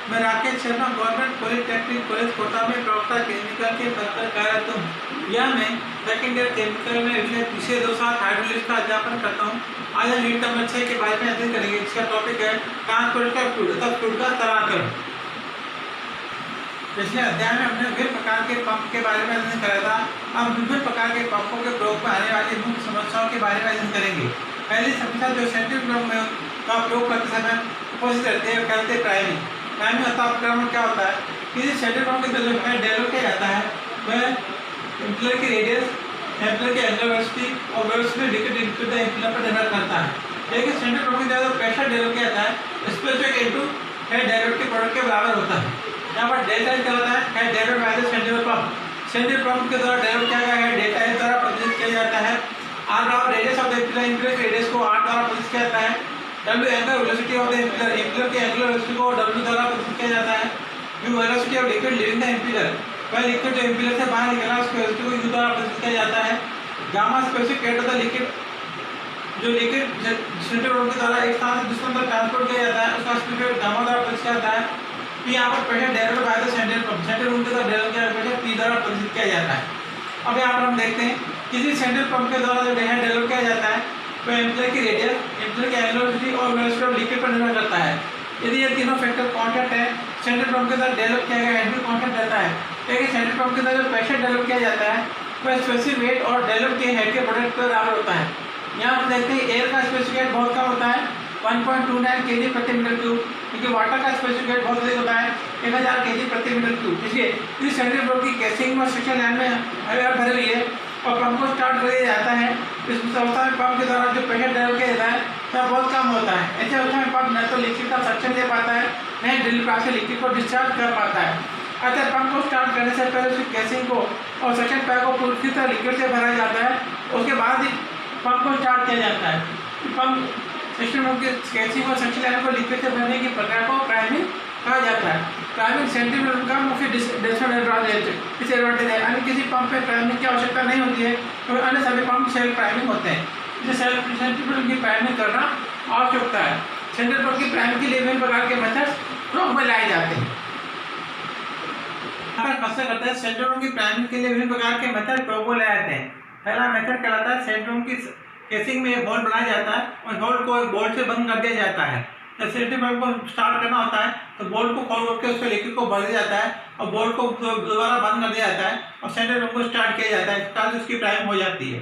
मैं Rakesh Sharma government polytechnic college Kota में प्रवक्ता केमिकल के पद पर कार्यरत हूँ। यह मैं सेकेंड ईयर केमिकल में पिछले 2 साल हाइड्रोलिक का अध्यापन करता हूँ। आज हम यूनिट नंबर 6 के बारे में अध्ययन करेंगे। इसका टॉपिक है ट्रांसपोर्ट का फ्लूइड अथवा फ्लूइड का स्थलांतरण। पिछले अध्याय में हमने विभिन्न प्रकार के पंप के बारे में अध्ययन करा था। हम विभिन्न प्रकार के पंपों के प्रयोग में आने वाली मुख्य समस्याओं के बारे में अध्ययन करेंगे। पहली समस्या जो सेंट्रीफ्यूगल में का प्रयोग करते समय उपस्थित रहते हैं कहते हैं प्राइमिंग। प्राइमिंग अथवा क्या होता है? किसी सेंट्रीफ्यूगल के जो है डेवलप किया जाता है वह इम्पेलर की रेडियस, इम्पेलर की एंगुलर वेलोसिटी और velocity liquid into the impeller पर निर्भर करता है। लेकिन सेंट्रीफ्यूगल के द्वारा प्रेशर डेवलप किया जाता है specific into head derivative product के बराबर होता है। यहाँ पर डेल्टा क्या होता है? Head derivative by the centrifugal pump. Centrifugal pump के द्वारा डेवलप किया गया है डेल्टा एच द्वारा प्रदर्शित किया जाता है। आर बराबर radius of the impeller, impeller की रेडियस को आर द्वारा प्रदर्शित किया जाता है। W angular velocity of the impeller, impeller की एंगुलर वेलोसिटी को W द्वारा प्रदर्शित किया जाता है। U velocity of liquid leaving the impeller, वह लिक्विड जो इम्पेलर से बाहर निकला उसकी वेलोसिटी को U द्वारा प्रदर्शित किया जाता है। Gamma specific rate of the liquid, जो लिक्विड सेंट्रीफ्यूगल के द्वारा एक स्थान से दूसरे पर ट्रांसपोर्ट किया जाता है उसका स्पेसिफिक गामा द्वारा प्रदर्शित किया जाता है। P यहाँ पर pressure derivative by the centrifugal के द्वारा डेरिवेट किया प्रेशर P द्वारा प्रदर्शित किया जाता है। अब यहाँ पर हम देखते हैं किसी सेंट्रीफ्यूगल पंप के द्वारा जो डेवलप किया जाता है वह इम्पेलर की रेडियस, इम्पेलर की एंगुलर वेलोसिटी और वेलोसिटी ऑफ लिक्विड पर निर्भर करता है। यदि ये तीनों फैक्टर कांस्टेंट है, सेंट्रीफ्यूगल पंप के द्वारा डेवलप किया गया हेड भी कांस्टेंट रहता है। लेकिन सेंट्रीफ्यूगल पंप के द्वारा जो प्रेशर डेवलप किया जाता है वह स्पेसिफिक वेट और डेवलप किए हेड के प्रोडक्ट पर बराबर होता है। यहाँ हम देखते हैं एयर का स्पेसिफिक वेट बहुत कम होता है 1.29 kg प्रति मीटर क्यूब, क्योंकि वाटर का स्पेसिफिक वेट बहुत अधिक होता है 1000 kg प्रति मीटर क्यूब। इसलिए इस सेंट्रीफ्यूगल की केसिंग और सेक्शन लाइन में हवा भरी हुई है और पंप को स्टार्ट कर दिया जाता है। इस अवस्था में पंप के द्वारा जो प्रेशर डेवलप किया जाता है वह बहुत कम होता है। ऐसे अवस्था में पंप न तो लिक्विड का सक्शन ले पाता है न ही ड्रिल पास से लिक्विड को डिस्चार्ज कर पाता है। अतः पंप को स्टार्ट करने से पहले उसकी केसिंग को और सक्शन पैक को पूरी तरह लिक्विड से भरा जाता है, उसके बाद ही पंप को स्टार्ट किया जाता है। पंप सिस्टम के केसिंग और सक्शन लाइन को लिक्विड से भरने की प्रक्रिया को प्राइमिंग कहा जाता है। प्राइमिंग सेंट्रीफ्यूगल का मुख्य डिसएडवांटेज है। अन्य किसी पंप में प्राइमिंग की आवश्यकता नहीं होती है, तो अन्य सभी पंप सेल्फ प्राइमिंग होते हैं। इसे सेंट्रीफ्यूगल की प्राइमिंग करना आवश्यक होता है। सेंट्रीफ्यूगल की प्राइमिंग के लिए विभिन्न प्रकार के मेथड्स प्रयोग में लाए जाते हैं। करते हैं सेंट्रीफ्यूगल की प्राइमिंग के लिए विभिन्न प्रकार के मेथड प्रयोग में लाए जाते हैं। पहला मेथड कहलाता है सेंट्रीफ्यूगल की केसिंग में एक होल बनाया जाता है और होल को एक बोल्ट से बंद कर दिया जाता है। जब सेंट्रीफ्यूगल को स्टार्ट करना होता है तो बोल्ट को खोल करके उसके लिक्विड को भर दिया जाता है और बोल्ट को दोबारा बंद कर दिया जाता है और सेंट्रीफ्यूगल को स्टार्ट किया जाता है। इस तरह से उसकी प्राइमिंग हो जाती है।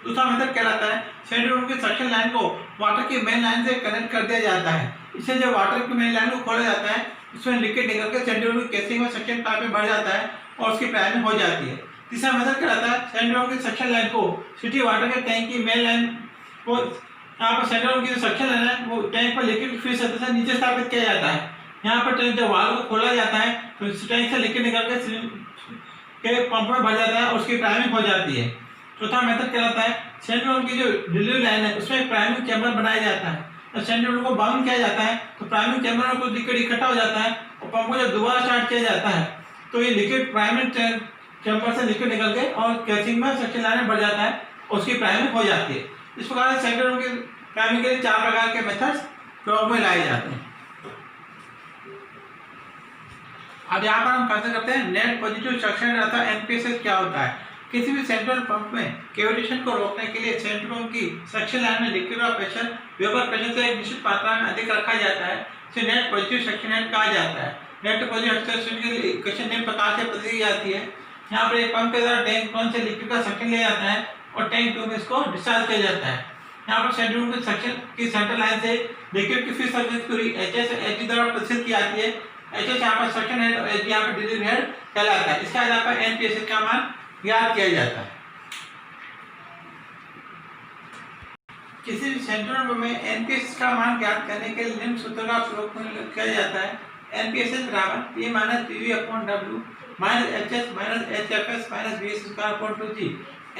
दूसरा मेथड कहलाता है सेंट्रीफ्यूगल की सक्शन लाइन को वाटर की मेन लाइन से कनेक्ट कर दिया जाता है। इससे जब वाटर की मेन लाइन को खोला जाता है उसमें लिक्विड निकल के सेंट्रीफ्यूगल की केसिंग और सक्शन पाइप में भर जाता है और उसकी प्राइमिंग हो जाती है। तीसरा मेथड कहलाता है सेंट्रीफ्यूगल की सक्शन लाइन को सिटी वाटर के टैंक की मेन लाइन को यहाँ पर सेंट्रीफ्यूगल की जो सक्शन लाइन है वो टैंक पर लिक्विड फ्री सतह से नीचे स्थापित किया जाता है। यहाँ पर टैंक जब वाल्व को खोला जाता है तो टैंक से लिक्विड निकल के पंप में भर जाता है और उसकी प्राइमिंग हो जाती है। चौथा मेथड कहलाता है सेंट्रीफ्यूगल की जो डिलीवरी लाइन है उसमें एक प्राइमिंग चैम्बर बनाया जाता है। जब सेंट्रीफ्यूगल को बाउंड किया जाता है तो प्राइमिंग चैम्बर में कुछ लिक्विड इकट्ठा हो जाता है और पंप को जब दोबारा स्टार्ट किया जाता है तो ये लिक्विड प्राइमिंग चैम्बर से लिक्विड निकल के और केसिंग में सक्शन लाइन में भर जाता है और उसकी प्राइमिंग हो जाती है। इस प्रकार से सेंट्रीफ्यूगल की प्राइमिंग के लिए 4 प्रकार के मेथड्स प्रयोग में लाए जाते हैं। अब यहाँ पर हम कैसे करते हैं नेट पॉजिटिव सक्शन अथवा एनपीएसएस क्या होता है। किसी भी सेंट्रल पंप में कैविटेशन को रोकने के लिए सेंट्रीफ्यूगल की सक्शन लाइन में लिक्विड का प्रेशर वेपर प्रेशर से एक निश्चित मात्रा में अधिक रखा जाता है। इसे नेट पॉजिटिव सक्शन हेड कहा जाता है। नेट पॉजिटिव सक्शन के लिए इक्वेशन निम्न प्रकार से प्रस्तुत की जाती है। यहाँ पर एक पंप के द्वारा टैंक 1 से लिक्विड का सक्शन लिया जाता है और टैंक 2 में इसको डिस्चार्ज किया जाता है। यहाँ पर सेंट्रीफ्यूगल की सक्शन की सेंट्रल लाइन से लिक्विड की फ्री सर्फेस पूरी एचएस एच द्वारा प्रदर्शित की जाती है। एचएस यहाँ पर सक्शन हेड और एच यहाँ पर डिलीवरी हेड कहलाता है। इसके आधार पर एनपीएसएस का मान ज्ञात किया जाता है। किसी भी सेंट्रीफ्यूगल पंप में एनपीएसएस का मान ज्ञात करने के लिए निम्न सूत्र का प्रयोग किया जाता है। एनपीएसएस बराबर P minus PV upon W minus HS minus HFS minus BS square upon 2g।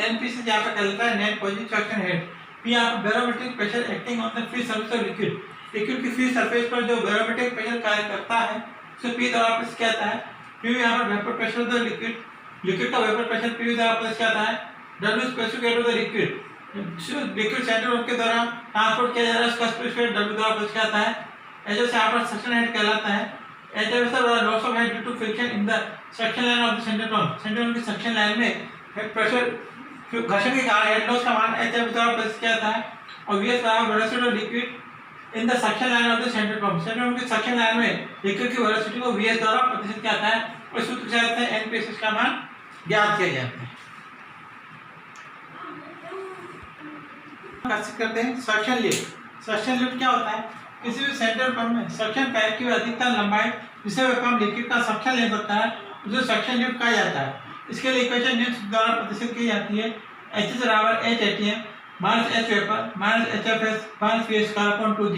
NPSS यहाँ पर कहलाता है net positive suction head. P यहाँ पर barometric pressure acting on the free surface of liquid, liquid की free surface पर जो barometric pressure कार्य करता है उसे P द्वारा प्रदर्शित किया जाता है। P यहाँ पर vapour pressure of the liquid, liquid का वेपर प्रेशर P द्वारा प्रदर्शित किया जाता है। W specific of the liquid, liquid centrifugal के द्वारा ट्रांसपोर्ट किया जा रहा है उसका स्पेसिफिक W द्वारा प्रदर्शित किया जाता है। एच यहाँ पर सक्शन हेड कहलाता है। HF बराबर loss of head due to friction in the suction line of the central pump. Central pump की सक्शन लाइन में प्रेशर घर्षण के कारण हेड लॉस का मान HF द्वारा प्रदर्शित किया जाता है और VS बराबर velocity of liquid in the suction line of the central pump. Central pump की सक्शन लाइन में लिक्विड की वेलोसिटी को VS द्वारा प्रदर्शित किया जाता है और सूत्र क्या होता है NPSS का मान ज्ञात किया जाता है। करते हैं सक्शन लिफ्ट। सक्शन लिफ्ट क्या होता है? किसी भी सेंट्रल पंप में सक्शन पाइप की अधिकतम लंबाई जिसे वह पंप लिक्विड का सक्शन ले सकता है उसे सक्शन लिफ्ट कहा जाता है। इसके लिए इक्वेशन निम्न द्वारा प्रदर्शित की जाती है। H बराबर H ATM minus H vapour minus HFS minus V square upon 2G।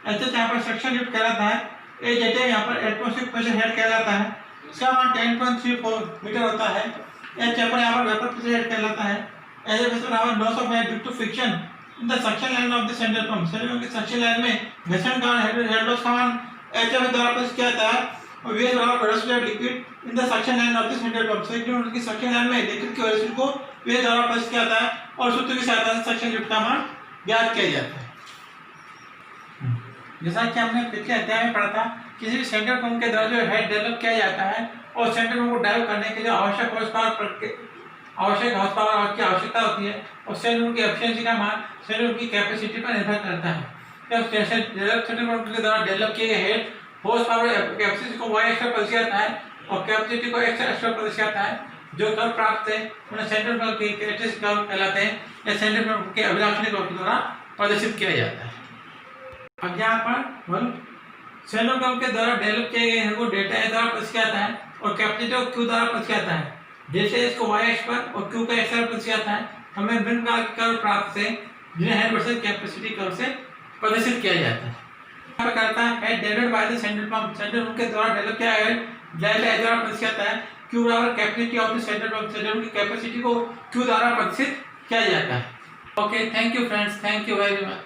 H यहाँ पर सक्शन लिफ्ट कहलाता है, H ATM यहाँ पर एटमॉस्फेरिक प्रेशर हेड कहलाता है, इसका मान 10.34 मीटर होता है। H यहाँ पर वेपर प्रेशर हेड कहलाता है। HFS बराबर loss of head due to friction in the suction line of the central pump. Central pump की सक्शन लाइन में घर्षण का हेड लॉस का मान HF द्वारा प्रदर्शित किया जाता है और VS बराबर velocity of liquid in the suction line of the central pump. Central pump की सक्शन लाइन में लिक्विड की वेलोसिटी को VS द्वारा प्रदर्शित किया जाता है और सूत्र की सहायता से सक्शन लिफ्ट का मान ज्ञात किया जाता है। जैसा कि हमने पिछले अध्याय में पढ़ा था, किसी भी सेंट्रल पंप के द्वारा जो हेड डेवलप किया जाता है और सेंट्रल पंप को ड्राइव करने के लिए आवश्यक हॉर्स पावर की आवश्यकता होती है और सेंट्रल पंप की एफिशिएंसी का मान सेंट्रल पंप की कैपेसिटी पर निर्भर करता है। जब सेंट्रल पंप के द्वारा डेवलप किए गए हेड हॉर्स पावर कैपेसिटी को y एक्स्ट्रा प्रदर्शित करता है और कैपेसिटी को x एक्स्ट्रा प्रदर्शित करता है। जो कर्व प्राप्त है उन्हें सेंट्रल पंप की कैरेक्टरिस्टिक कर्व कहलाते हैं या सेंट्रल पंप के अभिलाक्षणिक कर्व द्वारा प्रदर्शित किया जाता है। अब यहाँ पर सेंट्रल पंप के द्वारा डेवलप किए गए को डेल्टा ए द्वारा प्रदर्शित किया जाता है और कैपेसिटी को q द्वारा प्रदर्शित किया जाता है। डेल्टा एस को y एक्स पर और q का x द्वारा प्रदर्शित किया जाता है। हमें विभिन्न प्रकार के कर्व प्राप्त है जिन्हें हेड वर्सेस कैपेसिटी कर्व से प्रदर्शित किया जाता है। यहाँ पर करता है developed by the central pump. Central pump के द्वारा डेवलप किया गया डेल्टा ए द्वारा प्रदर्शित किया जाता है। q बराबर capacity of the central pump. Central pump की कैपेसिटी को q द्वारा प्रदर्शित किया जाता है। Okay, thank you friends, thank you very much.